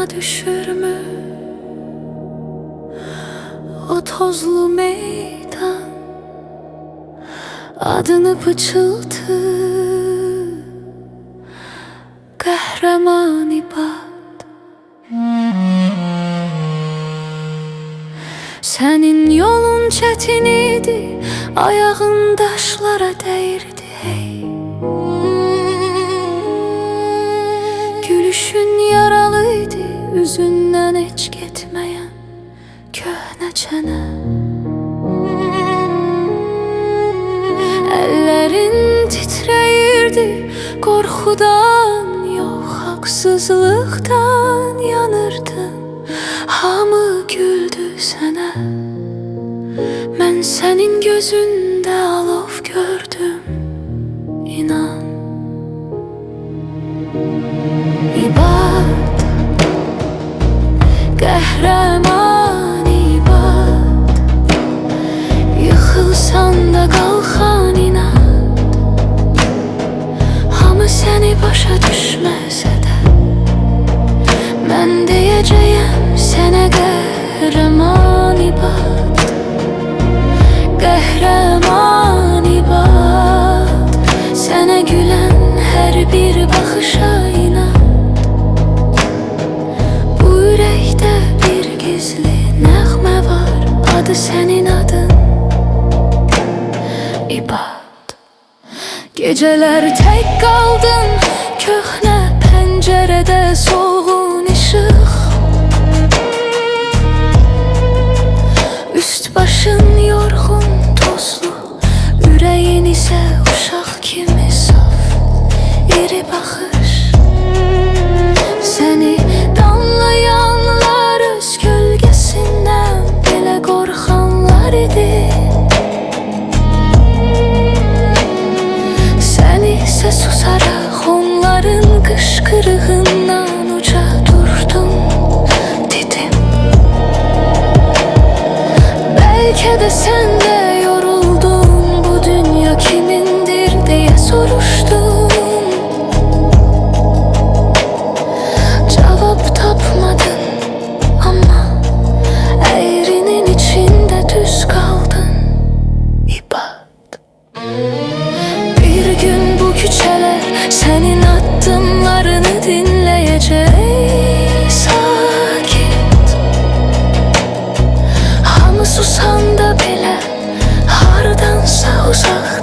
yadına düşürmü o tozlu meydan, adını pıçıltı kahraman ibad. Senin yolun çetin idi, ayağın daşlara değirdi hey. Gülüşün yaralıydı, üzündən heç getməyən köhnə çənə. Ellerin titrəyirdi, qorxudan yox, haqsızlıqdan yanırdın. Hamı güldü sənə, mən sənin gözündə alov gördüm, inan. İbad, qəhrəman ibad, yıxılsan da qalxan inad. Hamı səni başa düşməsə də, mən deyəcəyəm sənə qəhrəman ibad. Qəhrəman ibad, sənə gülən hər bir baxışa inad. Bu ürəkdə bir gizli nəğmə var, adı sənin adın ibad. Gecələr tək qaldın, köhnə pəncərədə solğun işıq. Üst başın yorğun, tozlu, ürəyin isə uşaq kimi saf, iri baxış. Səni danlayanlar öz kölgəsindən belə qorxanlar idi. Səni isə susaraq onların qışqırığından uca durdum, dedim. Bəlkə də sən də yoruldun, bu dünya kimindir deyə soruşdun. Cavab tapmadın, amma əyrinin içində düz qaldın, ibad. Bir gün bu küçələr sənin addımlarını dinləyəcək, sakit. Hamı susanda belə, hardansa uzaq